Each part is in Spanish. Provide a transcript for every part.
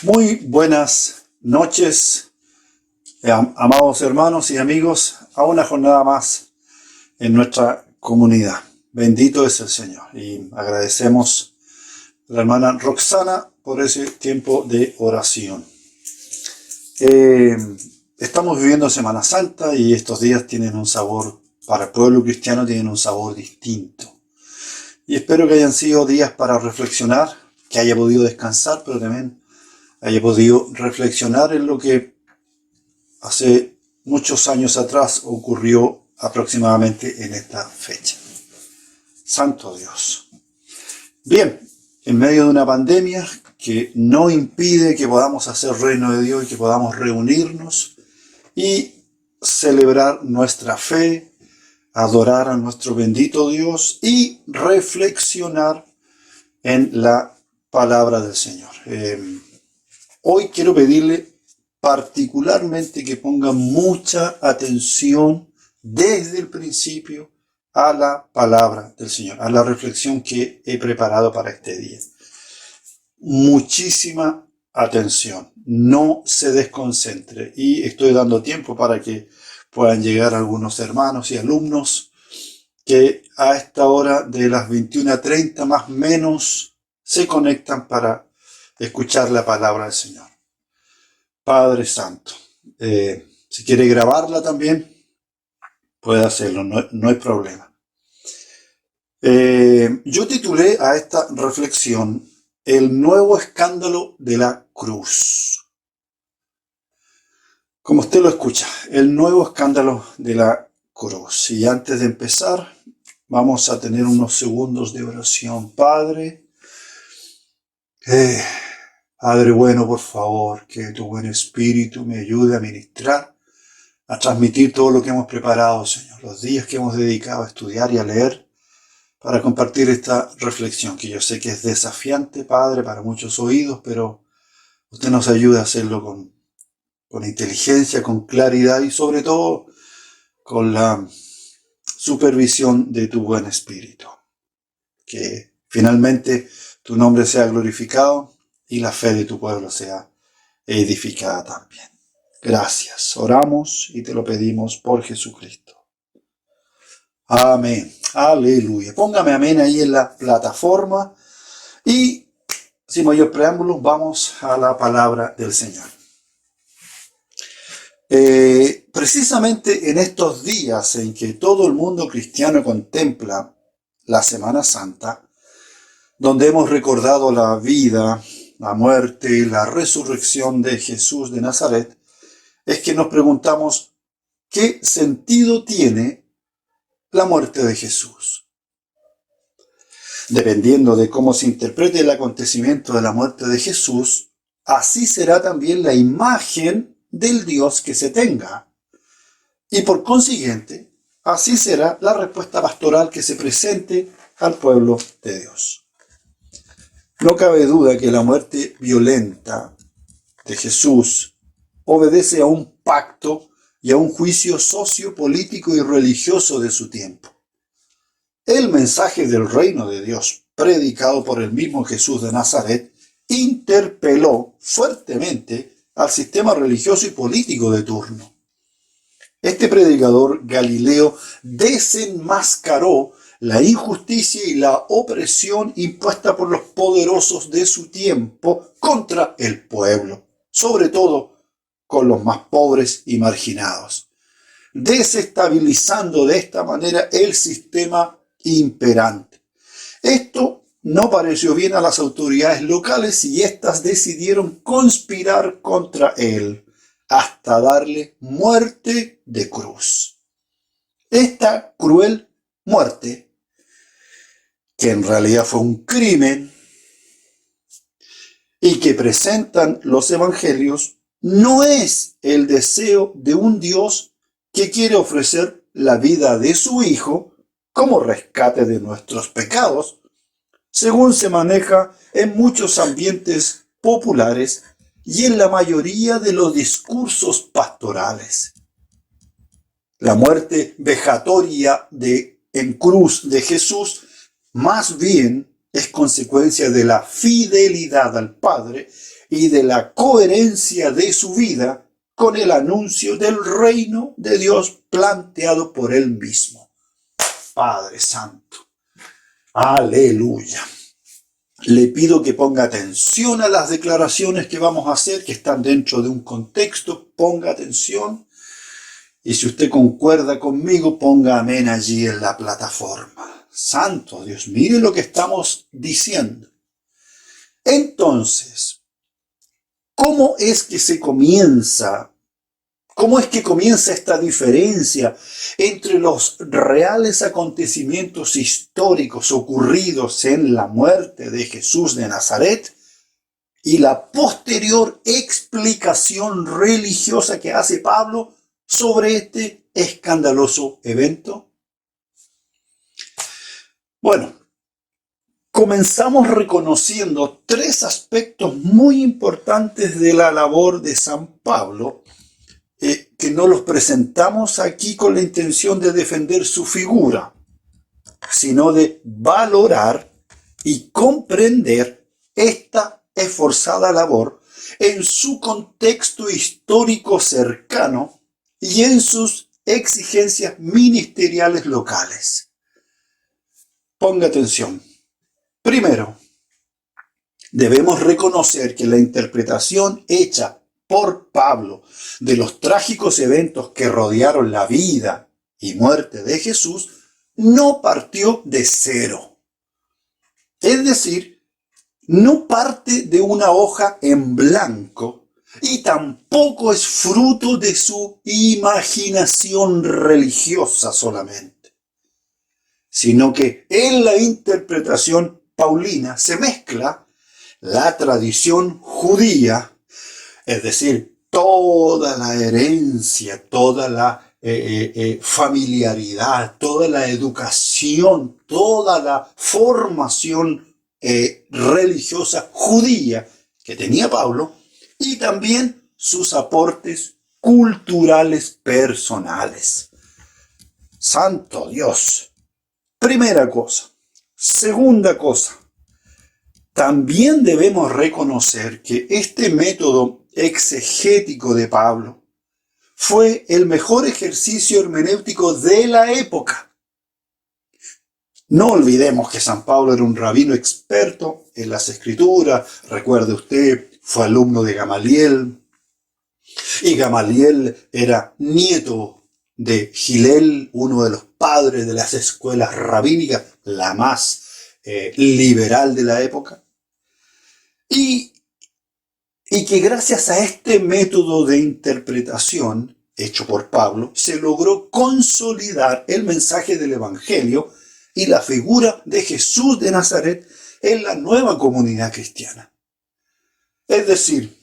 Muy buenas noches, amados hermanos y amigos, a una jornada más en nuestra comunidad. Bendito es el Señor y agradecemos a la hermana Roxana por ese tiempo de oración. Estamos viviendo Semana Santa y estos días tienen un sabor, para el pueblo cristiano tienen un sabor distinto. Y espero que hayan sido días para reflexionar, que haya podido descansar, pero también haya podido reflexionar en lo que hace muchos años atrás ocurrió aproximadamente en esta fecha. Santo Dios. Bien, en medio de una pandemia que no impide que podamos hacer reino de Dios y que podamos reunirnos y celebrar nuestra fe, adorar a nuestro bendito Dios y reflexionar en la palabra del Señor. Hoy quiero pedirle particularmente que ponga mucha atención desde el principio a la palabra del Señor, a la reflexión que he preparado para este día. Muchísima atención, no se desconcentre, y estoy dando tiempo para que puedan llegar algunos hermanos y alumnos que a esta hora de las 21:30 más o menos se conectan para escuchar la palabra del Señor. Padre Santo, si quiere grabarla también, puede hacerlo, no hay problema. Yo titulé a esta reflexión El nuevo escándalo de la cruz. Como usted lo escucha, el nuevo escándalo de la cruz. Y antes de empezar, vamos a tener unos segundos de oración. Padre bueno, por favor, que tu buen espíritu me ayude a ministrar, a transmitir todo lo que hemos preparado, Señor, los días que hemos dedicado a estudiar y a leer para compartir esta reflexión, que yo sé que es desafiante, Padre, para muchos oídos, pero usted nos ayuda a hacerlo con inteligencia, con claridad y sobre todo con la supervisión de tu buen espíritu. Que finalmente tu nombre sea glorificado y la fe de tu pueblo sea edificada también. Gracias. Oramos y te lo pedimos por Jesucristo. Amén. Aleluya. Póngame amén ahí en la plataforma y sin mayor preámbulo vamos a la palabra del Señor. Precisamente en estos días en que todo el mundo cristiano contempla la Semana Santa, donde hemos recordado la vida, la muerte y la resurrección de Jesús de Nazaret, es que nos preguntamos ¿qué sentido tiene la muerte de Jesús? Dependiendo de cómo se interprete el acontecimiento de la muerte de Jesús, así será también la imagen del Dios que se tenga. Y por consiguiente, así será la respuesta pastoral que se presente al pueblo de Dios. No cabe duda que la muerte violenta de Jesús obedece a un pacto y a un juicio sociopolítico y religioso de su tiempo. El mensaje del reino de Dios, predicado por el mismo Jesús de Nazaret, interpeló fuertemente al sistema religioso y político de turno. Este predicador galileo desenmascaró la injusticia y la opresión impuesta por los poderosos de su tiempo contra el pueblo, sobre todo con los más pobres y marginados, desestabilizando de esta manera el sistema imperante. Esto no pareció bien a las autoridades locales y éstas decidieron conspirar contra él hasta darle muerte de cruz. Esta cruel muerte, que en realidad fue un crimen y que presentan los evangelios, no es el deseo de un Dios que quiere ofrecer la vida de su Hijo como rescate de nuestros pecados, según se maneja en muchos ambientes populares y en la mayoría de los discursos pastorales. La muerte vejatoria en cruz de Jesús más bien es consecuencia de la fidelidad al Padre y de la coherencia de su vida con el anuncio del reino de Dios planteado por él mismo. Padre Santo, aleluya. Le pido que ponga atención a las declaraciones que vamos a hacer, que están dentro de un contexto. Ponga atención. Y si usted concuerda conmigo, ponga amén allí en la plataforma. Santo Dios, mire lo que estamos diciendo. Entonces, ¿cómo es que comienza esta diferencia entre los reales acontecimientos históricos ocurridos en la muerte de Jesús de Nazaret y la posterior explicación religiosa que hace Pablo sobre este escandaloso evento? Bueno, comenzamos reconociendo tres aspectos muy importantes de la labor de San Pablo, que no los presentamos aquí con la intención de defender su figura, sino de valorar y comprender esta esforzada labor en su contexto histórico cercano y en sus exigencias ministeriales locales. Ponga atención. Primero, debemos reconocer que la interpretación hecha por Pablo de los trágicos eventos que rodearon la vida y muerte de Jesús no partió de cero. Es decir, no parte de una hoja en blanco y tampoco es fruto de su imaginación religiosa solamente, sino que en la interpretación paulina se mezcla la tradición judía, es decir, toda la herencia, toda la familiaridad, toda la educación, toda la formación religiosa judía que tenía Pablo, y también sus aportes culturales personales. Santo Dios. Primera cosa. Segunda cosa. También debemos reconocer que este método exegético de Pablo fue el mejor ejercicio hermenéutico de la época. No olvidemos que San Pablo era un rabino experto en las escrituras. Recuerde usted, fue alumno de Gamaliel. Y Gamaliel era nieto de Gilel, uno de los padres de las escuelas rabínicas, la más liberal de la época. Y que gracias a este método de interpretación hecho por Pablo, se logró consolidar el mensaje del Evangelio y la figura de Jesús de Nazaret en la nueva comunidad cristiana. Es decir,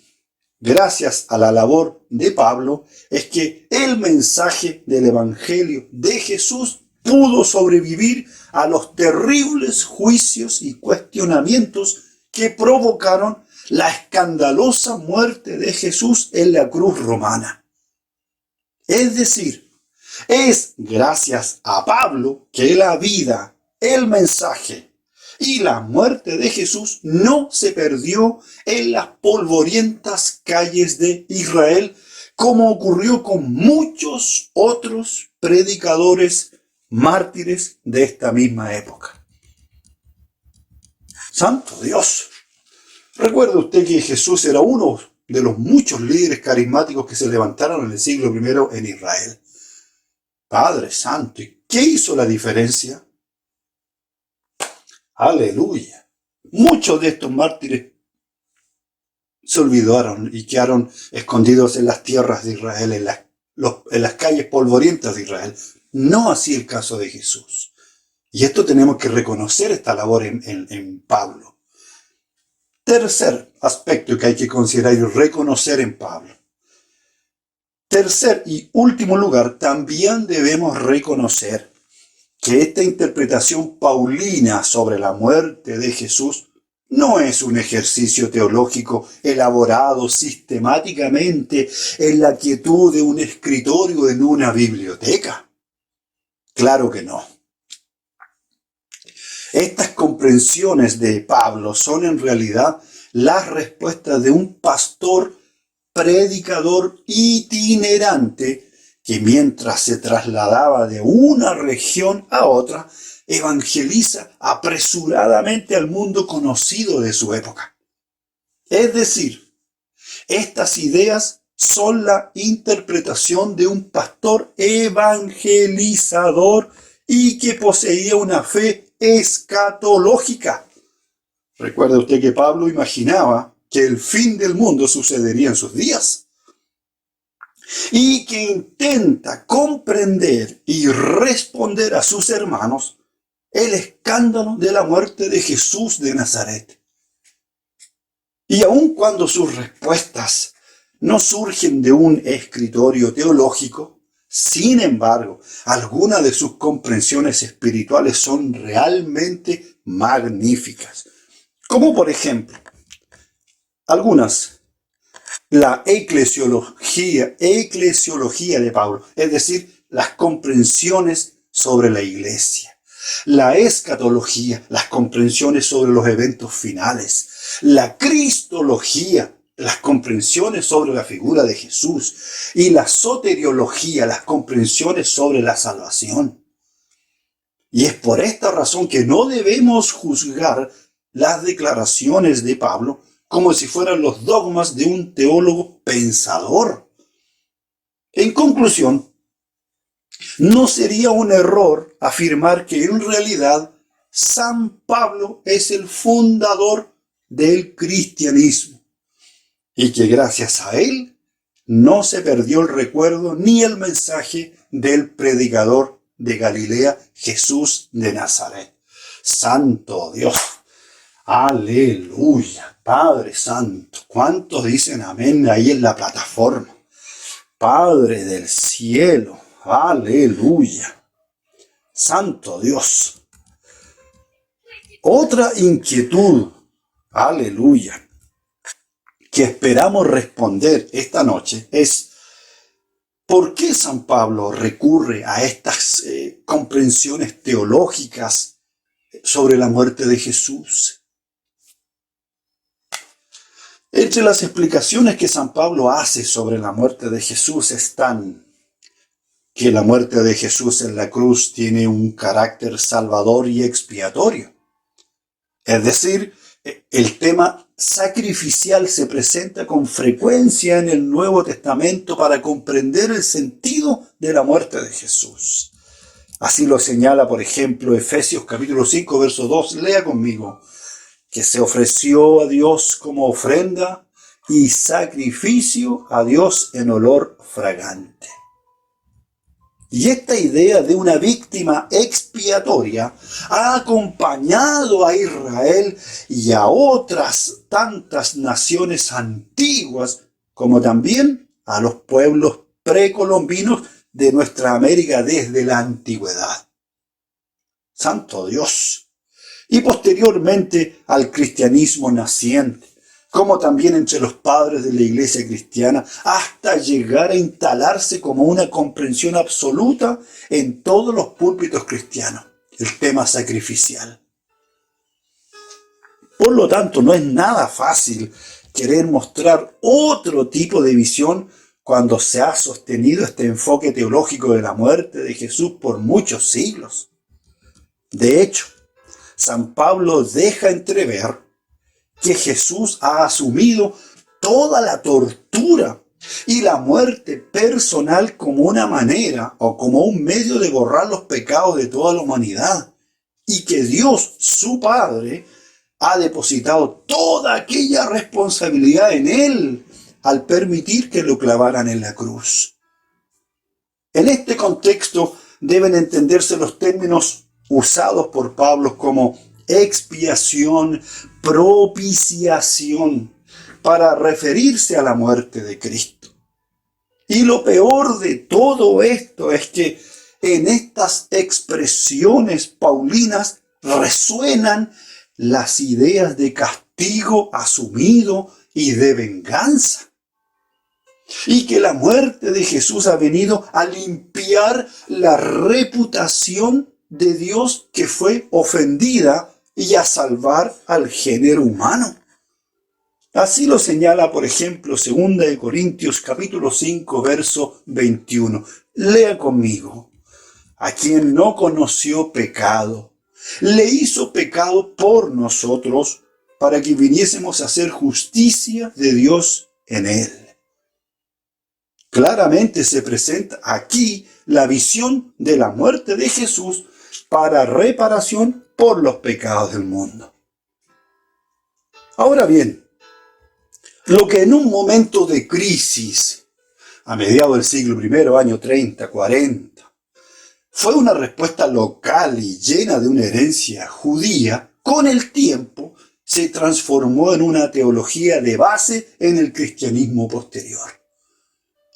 gracias a la labor de Pablo, es que el mensaje del Evangelio de Jesús pudo sobrevivir a los terribles juicios y cuestionamientos que provocaron la escandalosa muerte de Jesús en la cruz romana. Es decir, es gracias a Pablo que la vida, el mensaje y la muerte de Jesús no se perdió en las polvorientas calles de Israel, como ocurrió con muchos otros predicadores mártires de esta misma época. ¡Santo Dios! Recuerde usted que Jesús era uno de los muchos líderes carismáticos que se levantaron en el siglo I en Israel. Padre Santo, ¿y qué hizo la diferencia? Aleluya. Muchos de estos mártires se olvidaron y quedaron escondidos en las tierras de Israel, en las calles polvorientas de Israel. No así el caso de Jesús. Y esto tenemos que reconocer, esta labor en Pablo. Tercer aspecto que hay que considerar y reconocer en Pablo. Tercer y último lugar, también debemos reconocer que esta interpretación paulina sobre la muerte de Jesús no es un ejercicio teológico elaborado sistemáticamente en la quietud de un escritorio en una biblioteca. Claro que no. Estas comprensiones de Pablo son en realidad las respuestas de un pastor predicador itinerante que mientras se trasladaba de una región a otra, evangeliza apresuradamente al mundo conocido de su época. Es decir, estas ideas son la interpretación de un pastor evangelizador y que poseía una fe escatológica. Recuerde usted que Pablo imaginaba que el fin del mundo sucedería en sus días y que intenta comprender y responder a sus hermanos el escándalo de la muerte de Jesús de Nazaret. Y aun cuando sus respuestas no surgen de un escritorio teológico, sin embargo, algunas de sus comprensiones espirituales son realmente magníficas. Como por ejemplo, la eclesiología de Pablo, es decir, las comprensiones sobre la iglesia. La escatología, las comprensiones sobre los eventos finales. La cristología, las comprensiones sobre la figura de Jesús. Y la soteriología, las comprensiones sobre la salvación. Y es por esta razón que no debemos juzgar las declaraciones de Pablo como si fueran los dogmas de un teólogo pensador. En conclusión, no sería un error afirmar que en realidad San Pablo es el fundador del cristianismo y que gracias a él no se perdió el recuerdo ni el mensaje del predicador de Galilea, Jesús de Nazaret. Santo Dios. Aleluya. Padre Santo. ¿Cuántos dicen amén ahí en la plataforma? Padre del cielo. Aleluya. Santo Dios. Otra inquietud, aleluya, que esperamos responder esta noche es ¿por qué San Pablo recurre a estas comprensiones teológicas sobre la muerte de Jesús? Entre las explicaciones que San Pablo hace sobre la muerte de Jesús están que la muerte de Jesús en la cruz tiene un carácter salvador y expiatorio. Es decir, el tema sacrificial se presenta con frecuencia en el Nuevo Testamento para comprender el sentido de la muerte de Jesús. Así lo señala, por ejemplo, Efesios capítulo 5, verso 2. Lea conmigo. Que se ofreció a Dios como ofrenda y sacrificio a Dios en olor fragante. Y esta idea de una víctima expiatoria ha acompañado a Israel y a otras tantas naciones antiguas, como también a los pueblos precolombinos de nuestra América desde la antigüedad. Santo Dios. Y posteriormente al cristianismo naciente, como también entre los padres de la iglesia cristiana, hasta llegar a instalarse como una comprensión absoluta en todos los púlpitos cristianos, el tema sacrificial. Por lo tanto, no es nada fácil querer mostrar otro tipo de visión cuando se ha sostenido este enfoque teológico de la muerte de Jesús por muchos siglos. De hecho, San Pablo deja entrever que Jesús ha asumido toda la tortura y la muerte personal como una manera o como un medio de borrar los pecados de toda la humanidad, y que Dios, su Padre, ha depositado toda aquella responsabilidad en él al permitir que lo clavaran en la cruz. En este contexto deben entenderse los términos usados por Pablo como expiación, propiciación, para referirse a la muerte de Cristo. Y lo peor de todo esto es que en estas expresiones paulinas resuenan las ideas de castigo asumido y de venganza. Y que la muerte de Jesús ha venido a limpiar la reputación de Dios que fue ofendida y a salvar al género humano. Así lo señala, por ejemplo, 2 Corintios capítulo 5, verso 21. Lea conmigo. A quien no conoció pecado, le hizo pecado por nosotros, para que viniésemos a hacer justicia de Dios en él. Claramente se presenta aquí la visión de la muerte de Jesús para reparación por los pecados del mundo. Ahora bien, lo que en un momento de crisis, a mediados del siglo I, año 30, 40, fue una respuesta local y llena de una herencia judía, con el tiempo se transformó en una teología de base en el cristianismo posterior.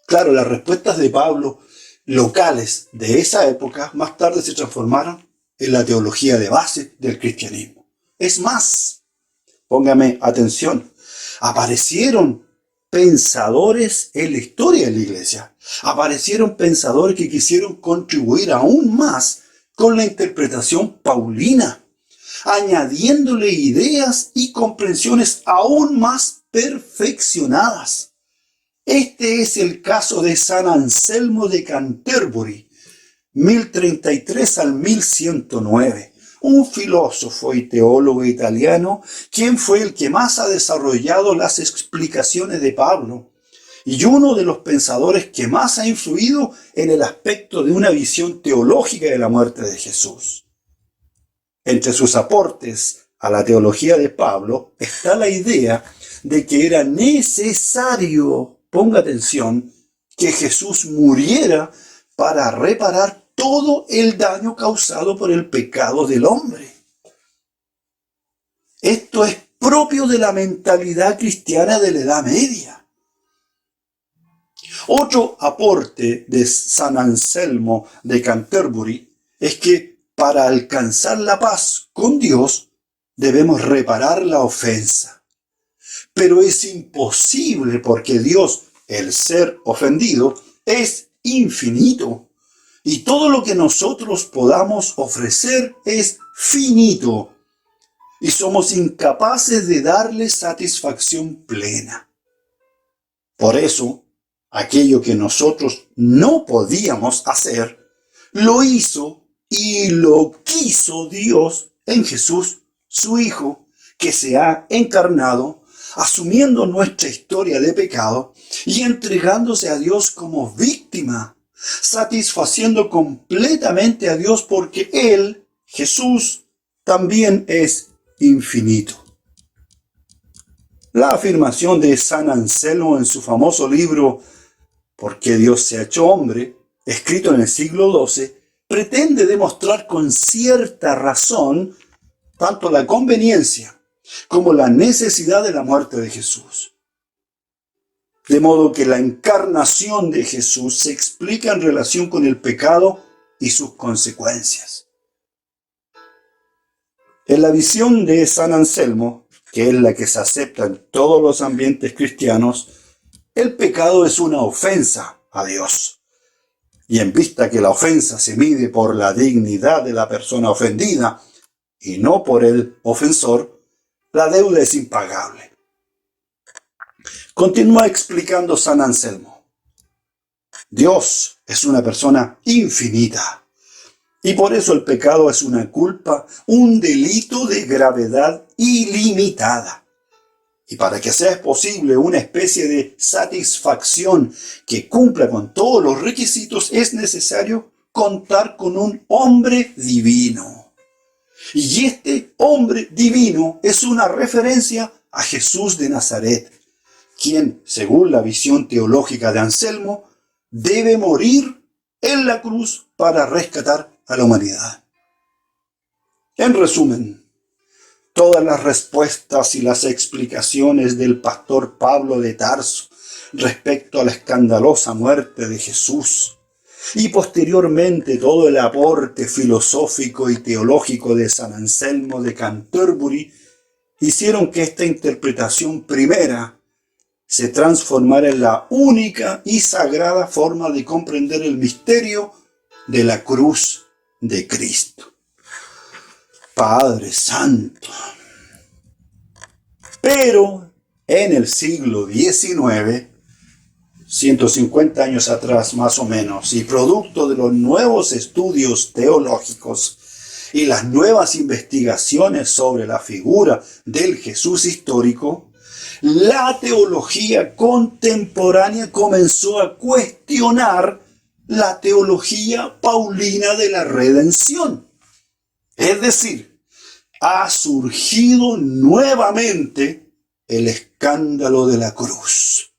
Claro, las respuestas de Pablo locales de esa época más tarde se transformaron en la teología de base del cristianismo. Es más, póngame atención, aparecieron pensadores en la historia de la iglesia. Aparecieron pensadores que quisieron contribuir aún más con la interpretación paulina, añadiéndole ideas y comprensiones aún más perfeccionadas. Este es el caso de San Anselmo de Canterbury, 1033 al 1109. Un filósofo y teólogo italiano, quien fue el que más ha desarrollado las explicaciones de Pablo, y uno de los pensadores que más ha influido en el aspecto de una visión teológica de la muerte de Jesús. Entre sus aportes a la teología de Pablo está la idea de que era necesario, ponga atención, que Jesús muriera para reparar todo el daño causado por el pecado del hombre. Esto es propio de la mentalidad cristiana de la Edad Media. Otro aporte de San Anselmo de Canterbury es que para alcanzar la paz con Dios debemos reparar la ofensa. Pero es imposible porque Dios, el ser ofendido, es infinito. Y todo lo que nosotros podamos ofrecer es finito. Y somos incapaces de darle satisfacción plena. Por eso, aquello que nosotros no podíamos hacer, lo hizo y lo quiso Dios en Jesús, su Hijo, que se ha encarnado, asumiendo nuestra historia de pecado y entregándose a Dios como víctima, satisfaciendo completamente a Dios porque Él, Jesús, también es infinito. La afirmación de San Anselmo en su famoso libro ¿Por qué Dios se ha hecho hombre?, escrito en el siglo XII, pretende demostrar con cierta razón tanto la conveniencia como la necesidad de la muerte de Jesús. De modo que la encarnación de Jesús se explica en relación con el pecado y sus consecuencias. En la visión de San Anselmo, que es la que se acepta en todos los ambientes cristianos, el pecado es una ofensa a Dios. Y en vista que la ofensa se mide por la dignidad de la persona ofendida y no por el ofensor, la deuda es impagable. Continúa explicando San Anselmo. Dios es una persona infinita y por eso el pecado es una culpa, un delito de gravedad ilimitada. Y para que sea posible una especie de satisfacción que cumpla con todos los requisitos, es necesario contar con un hombre divino. Y este hombre divino es una referencia a Jesús de Nazaret, quien, según la visión teológica de Anselmo, debe morir en la cruz para rescatar a la humanidad. En resumen, todas las respuestas y las explicaciones del pastor Pablo de Tarso respecto a la escandalosa muerte de Jesús y posteriormente todo el aporte filosófico y teológico de San Anselmo de Canterbury hicieron que esta interpretación primera se transformara en la única y sagrada forma de comprender el misterio de la cruz de Cristo. Padre Santo. Pero en el siglo XIX, 150 años atrás más o menos, y producto de los nuevos estudios teológicos y las nuevas investigaciones sobre la figura del Jesús histórico, la teología contemporánea comenzó a cuestionar la teología paulina de la redención. Es decir, ha surgido nuevamente el escándalo de la cruz.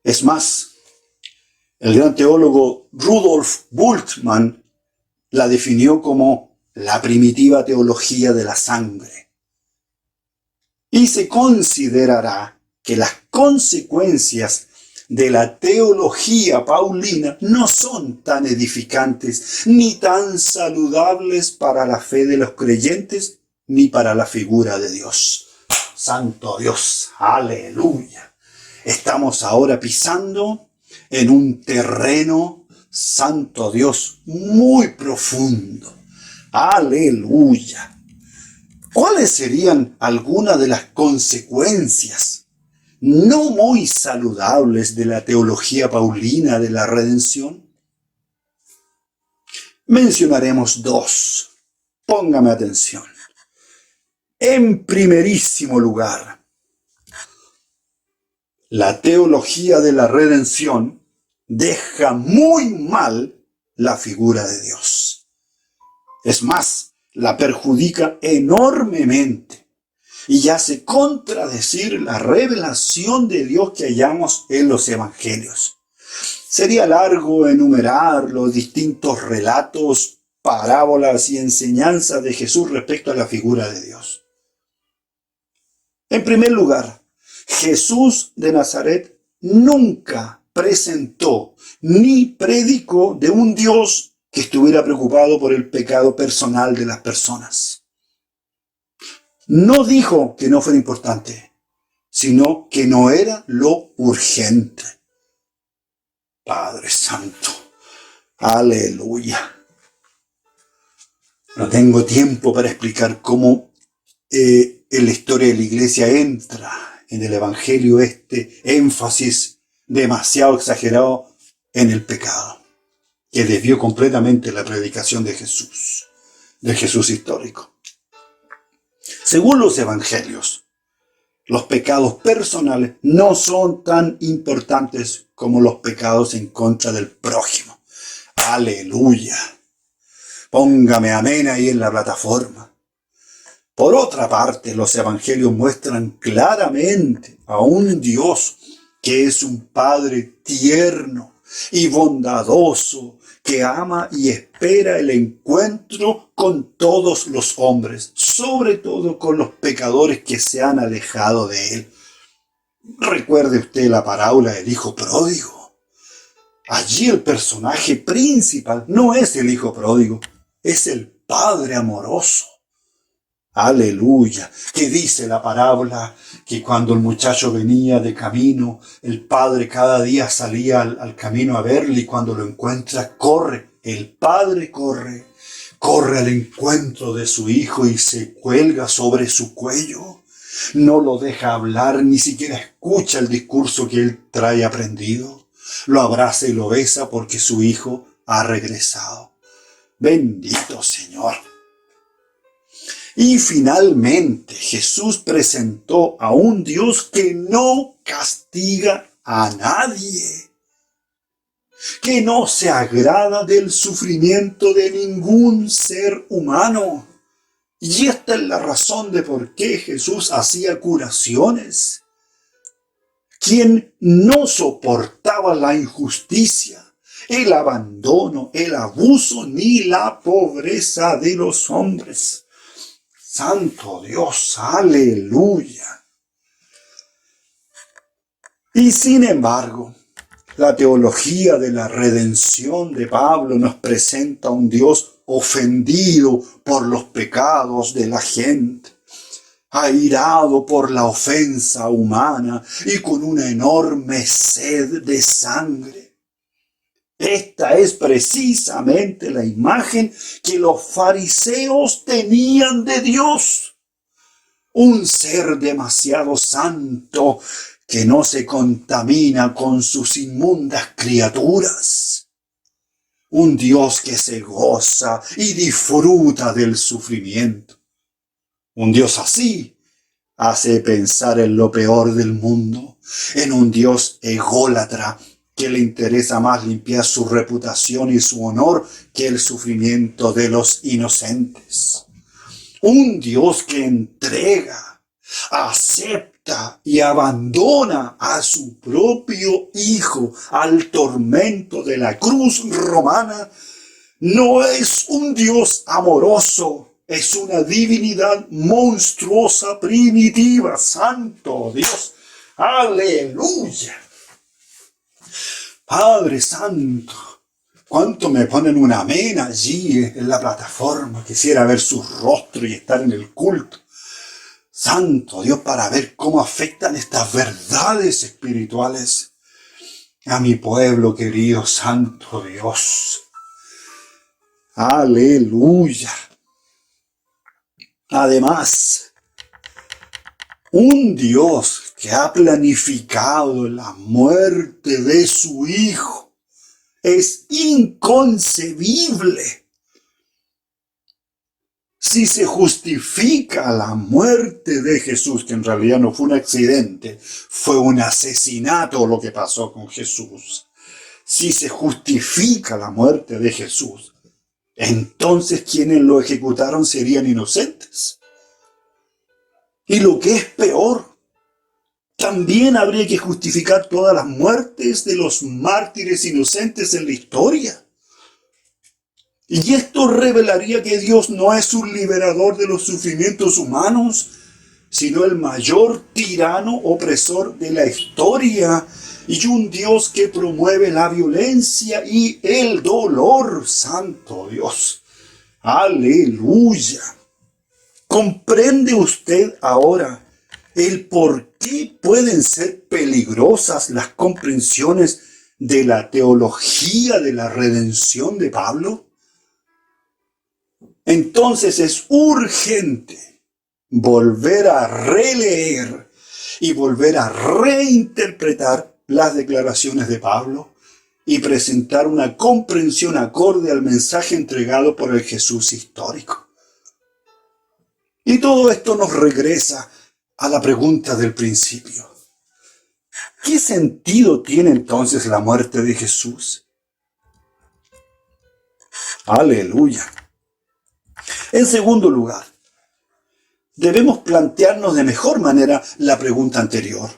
Es más, el gran teólogo Rudolf Bultmann la definió como la primitiva teología de la sangre. Y se considerará que las consecuencias de la teología paulina no son tan edificantes ni tan saludables para la fe de los creyentes ni para la figura de Dios. Santo Dios, aleluya. Estamos ahora pisando en un terreno, santo Dios, muy profundo. Aleluya. ¿Cuáles serían algunas de las consecuencias no muy saludables de la teología paulina de la redención? Mencionaremos dos. Póngame atención. En primerísimo lugar, la teología de la redención deja muy mal la figura de Dios. Es más, la perjudica enormemente y hace contradecir la revelación de Dios que hallamos en los evangelios. Sería largo enumerar los distintos relatos, parábolas y enseñanzas de Jesús respecto a la figura de Dios. En primer lugar, Jesús de Nazaret nunca presentó ni predicó de un Dios que estuviera preocupado por el pecado personal de las personas. No dijo que no fuera importante, sino que no era lo urgente. Padre Santo, aleluya. No tengo tiempo para explicar cómo en la historia de la iglesia entra en el evangelio este énfasis demasiado exagerado en el pecado, que desvió completamente la predicación de Jesús histórico. Según los evangelios, los pecados personales no son tan importantes como los pecados en contra del prójimo. Aleluya. Póngame amén ahí en la plataforma. Por otra parte, los evangelios muestran claramente a un Dios que es un Padre tierno y bondadoso, que ama y espera el encuentro con todos los hombres, sobre todo con los pecadores que se han alejado de Él. Recuerde usted la parábola del hijo pródigo. Allí el personaje principal no es el hijo pródigo, es el Padre amoroso. Aleluya. Que dice la parábola que cuando el muchacho venía de camino, el padre cada día salía al camino a verle y cuando lo encuentra, corre. El padre corre al encuentro de su hijo y se cuelga sobre su cuello. No lo deja hablar, ni siquiera escucha el discurso que él trae aprendido. Lo abraza y lo besa porque su hijo ha regresado. Bendito Señor. Y finalmente Jesús presentó a un Dios que no castiga a nadie, que no se agrada del sufrimiento de ningún ser humano. Y esta es la razón de por qué Jesús hacía curaciones. Quien no soportaba la injusticia, el abandono, el abuso ni la pobreza de los hombres. Santo Dios, aleluya. Y sin embargo, la teología de la redención de Pablo nos presenta a un Dios ofendido por los pecados de la gente, airado por la ofensa humana y con una enorme sed de sangre. Esta es precisamente la imagen que los fariseos tenían de Dios. un ser demasiado santo que no se contamina con sus inmundas criaturas. Un Dios que se goza y disfruta del sufrimiento. Un Dios así hace pensar en lo peor del mundo, en un Dios ególatra que le interesa más limpiar su reputación y su honor que el sufrimiento de los inocentes. Un Dios que entrega, acepta y abandona a su propio Hijo al tormento de la cruz romana, no es un Dios amoroso, es una divinidad monstruosa, primitiva. Santo Dios, aleluya. Padre Santo, cuánto me ponen un amén allí en la plataforma. Quisiera ver su rostro y estar en el culto. Santo Dios, para ver cómo afectan estas verdades espirituales a mi pueblo querido. Santo Dios. Aleluya. Además, un Dios que ha planificado la muerte de su Hijo es inconcebible. Si se justifica la muerte de Jesús, que en realidad no fue un accidente, fue un asesinato lo que pasó con Jesús. Si se justifica la muerte de Jesús, entonces quienes lo ejecutaron serían inocentes. Y lo que es peor, también habría que justificar todas las muertes de los mártires inocentes en la historia. Y esto revelaría que Dios no es un liberador de los sufrimientos humanos, sino el mayor tirano opresor de la historia, y un Dios que promueve la violencia y el dolor. Santo Dios. Aleluya. ¿Comprende usted ahora el por qué pueden ser peligrosas las comprensiones de la teología de la redención de Pablo? Entonces es urgente volver a releer y volver a reinterpretar las declaraciones de Pablo y presentar una comprensión acorde al mensaje entregado por el Jesús histórico. Y todo esto nos regresa a la pregunta del principio. ¿Qué sentido tiene entonces la muerte de Jesús? Aleluya. En segundo lugar, debemos plantearnos de mejor manera la pregunta anterior.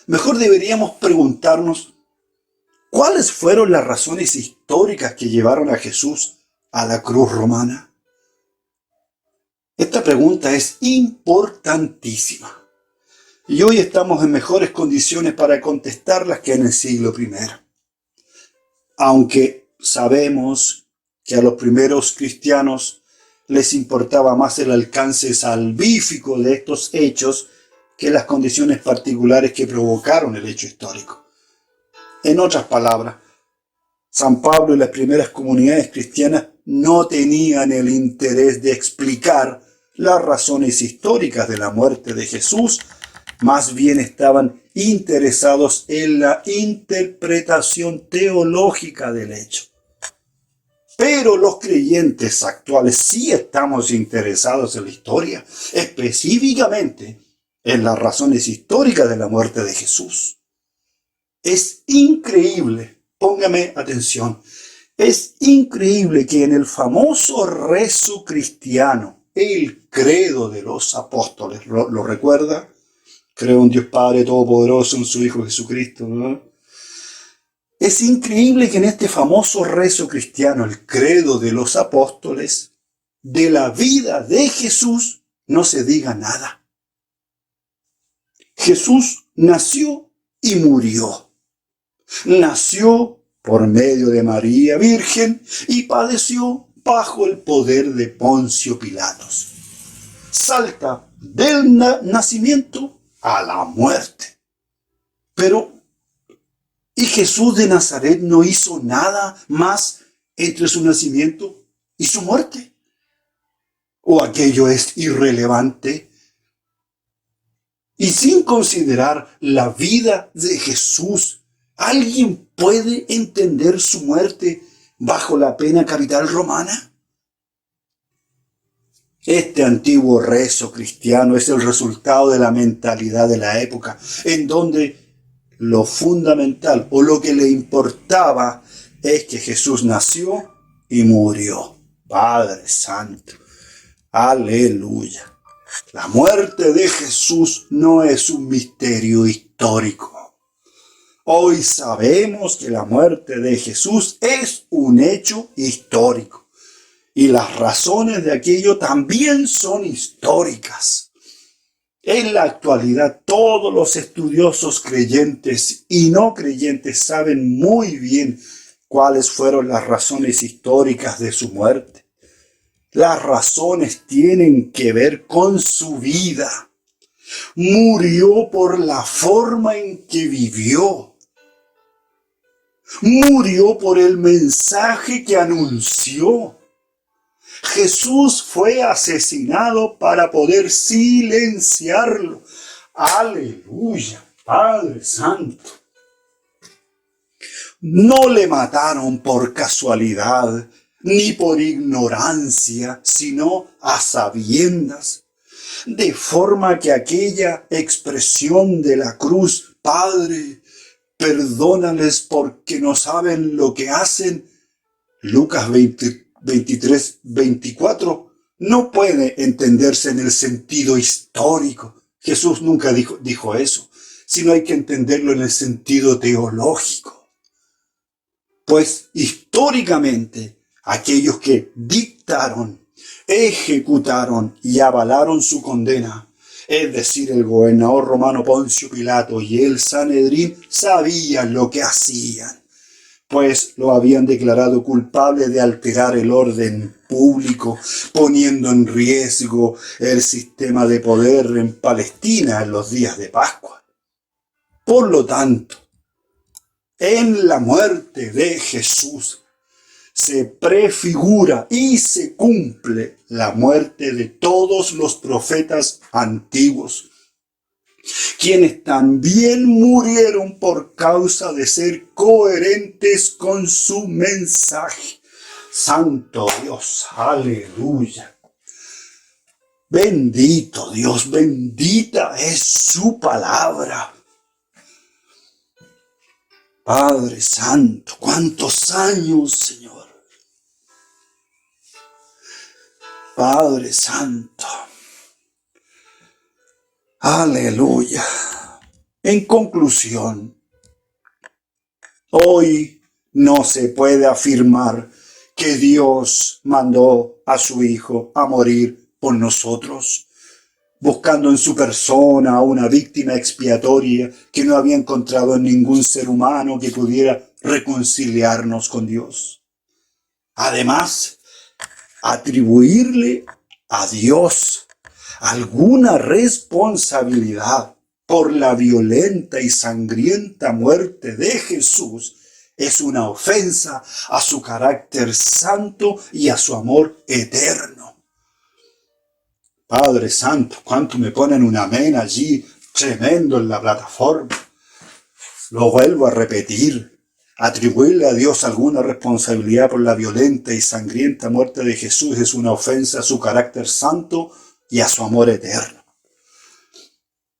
Mejor deberíamos preguntarnos, ¿cuáles fueron las razones históricas que llevaron a Jesús a la cruz romana? Esta pregunta es importantísima. Y hoy estamos en mejores condiciones para contestarlas que en el siglo I. Aunque sabemos que a los primeros cristianos les importaba más el alcance salvífico de estos hechos que las condiciones particulares que provocaron el hecho histórico. En otras palabras, San Pablo y las primeras comunidades cristianas no tenían el interés de explicar las razones históricas de la muerte de Jesús, más bien estaban interesados en la interpretación teológica del hecho. Pero los creyentes actuales sí estamos interesados en la historia, específicamente en las razones históricas de la muerte de Jesús. Es increíble, póngame atención, es increíble que en el famoso rezo cristiano, el credo de los apóstoles, ¿lo recuerda? Creo en Dios Padre Todopoderoso, en su Hijo Jesucristo, ¿no? Es increíble que en este famoso rezo cristiano, el credo de los apóstoles, de la vida de Jesús no se diga nada. Jesús nació y murió. Nació por medio de María Virgen y padeció bajo el poder de Poncio Pilatos. Salta del nacimiento a la muerte. Pero, ¿y Jesús de Nazaret no hizo nada más entre su nacimiento y su muerte? ¿O aquello es irrelevante? Y sin considerar la vida de Jesús, ¿alguien puede entender su muerte bajo la pena capital romana? Este antiguo rezo cristiano es el resultado de la mentalidad de la época, en donde lo fundamental o lo que le importaba es que Jesús nació y murió. Padre Santo, aleluya. La muerte de Jesús no es un misterio histórico. Hoy sabemos que la muerte de Jesús es un hecho histórico. Y las razones de aquello también son históricas. En la actualidad, todos los estudiosos creyentes y no creyentes saben muy bien cuáles fueron las razones históricas de su muerte. Las razones tienen que ver con su vida. Murió por la forma en que vivió. Murió por el mensaje que anunció. Jesús fue asesinado para poder silenciarlo. Aleluya, Padre Santo. No le mataron por casualidad, ni por ignorancia, sino a sabiendas. De forma que aquella expresión de la cruz, Padre, perdónales porque no saben lo que hacen, Lucas 23, 24, no puede entenderse en el sentido histórico. Jesús nunca dijo eso, sino hay que entenderlo en el sentido teológico. Pues históricamente, aquellos que dictaron, ejecutaron y avalaron su condena, es decir, el gobernador romano Poncio Pilato y el Sanedrín, sabían lo que hacían, pues lo habían declarado culpable de alterar el orden público, poniendo en riesgo el sistema de poder en Palestina en los días de Pascua. Por lo tanto, en la muerte de Jesús se prefigura y se cumple la muerte de todos los profetas antiguos, quienes también murieron por causa de ser coherentes con su mensaje. Santo Dios, aleluya. Bendito Dios, bendita es su palabra. Padre Santo, cuántos años, Señor. Padre Santo. Aleluya. En conclusión, hoy no se puede afirmar que Dios mandó a su Hijo a morir por nosotros, buscando en su persona a una víctima expiatoria que no había encontrado en ningún ser humano que pudiera reconciliarnos con Dios. Además, atribuirle a Dios alguna responsabilidad por la violenta y sangrienta muerte de Jesús es una ofensa a su carácter santo y a su amor eterno. Padre Santo, cuánto me ponen un amén allí, tremendo en la plataforma. Lo vuelvo a repetir. Atribuirle a Dios alguna responsabilidad por la violenta y sangrienta muerte de Jesús es una ofensa a su carácter santo y a su amor eterno.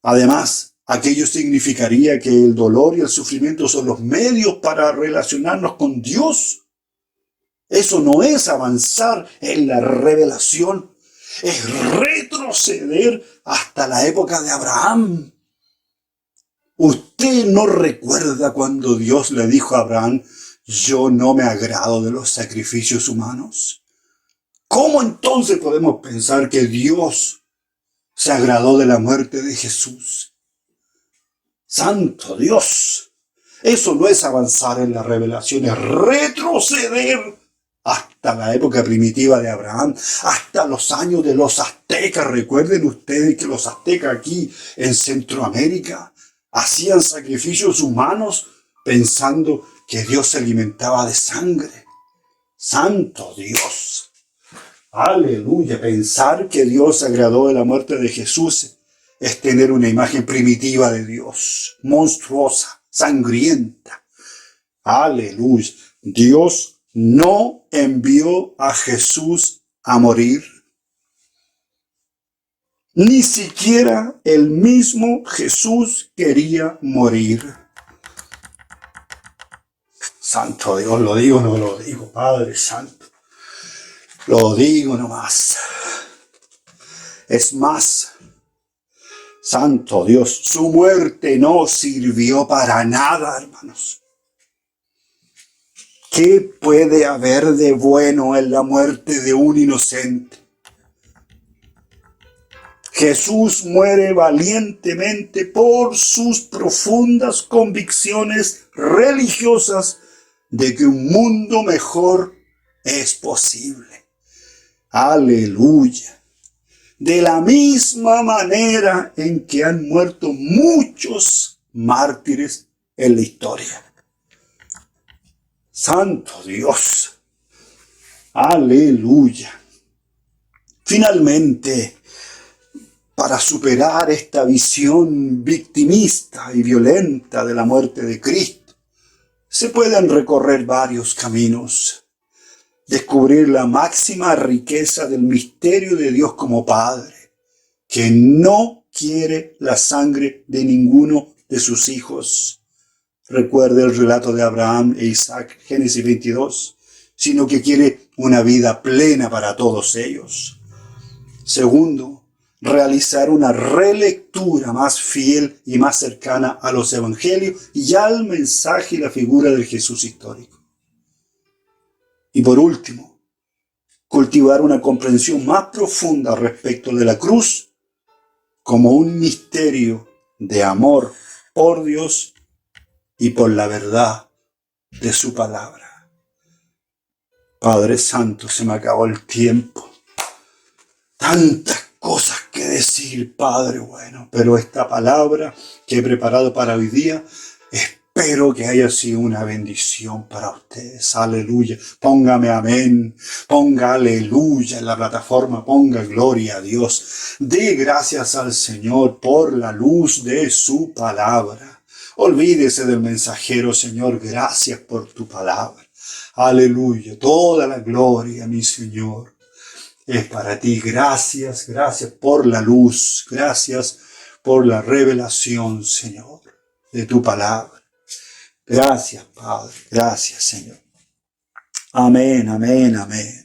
Además, aquello significaría que el dolor y el sufrimiento son los medios para relacionarnos con Dios. Eso no es avanzar en la revelación. Es retroceder hasta la época de Abraham. ¿Usted no recuerda cuando Dios le dijo a Abraham, yo no me agrado de los sacrificios humanos? ¿Cómo entonces podemos pensar que Dios se agradó de la muerte de Jesús? ¡Santo Dios! Eso no es avanzar en la revelación, es retroceder hasta la época primitiva de Abraham, hasta los años de los aztecas. Recuerden ustedes que los aztecas aquí en Centroamérica hacían sacrificios humanos pensando que Dios se alimentaba de sangre. ¡Santo Dios! ¡Aleluya! Pensar que Dios se agradó de la muerte de Jesús es tener una imagen primitiva de Dios, monstruosa, sangrienta. Aleluya. Dios no envió a Jesús a morir. Ni siquiera el mismo Jesús quería morir. Santo Dios, ¿lo digo o no lo digo? Padre Santo, lo digo nomás. Es más, Santo Dios, su muerte no sirvió para nada, hermanos. ¿Qué puede haber de bueno en la muerte de un inocente? Jesús muere valientemente por sus profundas convicciones religiosas de que un mundo mejor es posible. Aleluya. De la misma manera en que han muerto muchos mártires en la historia. Santo Dios. Aleluya. Finalmente, para superar esta visión victimista y violenta de la muerte de Cristo, se pueden recorrer varios caminos. Descubrir la máxima riqueza del misterio de Dios como Padre, que no quiere la sangre de ninguno de sus hijos. Recuerde el relato de Abraham e Isaac, Génesis 22, sino que quiere una vida plena para todos ellos. Segundo, realizar una relectura más fiel y más cercana a los evangelios y al mensaje y la figura del Jesús histórico. Y por último, cultivar una comprensión más profunda respecto de la cruz como un misterio de amor por Dios y por la verdad de su palabra. Padre Santo, se me acabó el tiempo. Tantas cosas que decir, Padre bueno, pero esta palabra que he preparado para hoy día, espero que haya sido una bendición para ustedes. Aleluya. Póngame amén. Ponga aleluya en la plataforma. Ponga gloria a Dios. Dé gracias al Señor por la luz de su palabra. Olvídese del mensajero, Señor. Gracias por tu palabra. Aleluya. Toda la gloria, mi Señor, es para ti. Gracias, gracias por la luz. Gracias por la revelación, Señor, de tu palabra. Gracias, Padre. Gracias, Señor. Amén, amén, amén.